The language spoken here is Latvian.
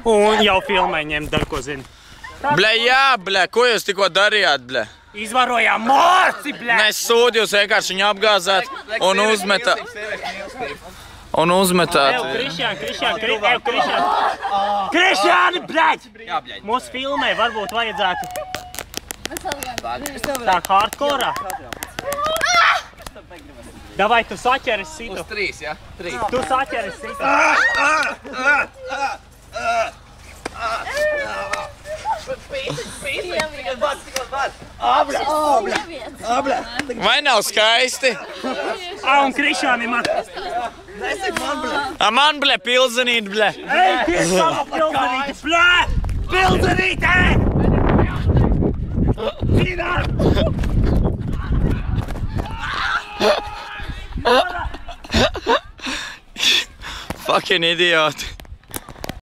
Un jau filmē ņemt dar, ko zini. Ble, jā, ble, ko jūs tikko darījāt, ble? Izvarojām morci, ble! Nes sūdi, jūs vienkārši viņu apgāzāt un uzmetāt. Un uzmetāt. Krišjāni, bļaļ! Mūs filmē varbūt vajadzētu tā hardkorā. Davai, tu saķeris situ. Uz 3, jā? 3. Tu saķeris situ. Vai nav skaisti? Un Krišjāni man. Man, ble, pilzenīt, ble. Ej, tiešām pilzenīte, ble! Pilzenīte! Zināt! Fucking idioti.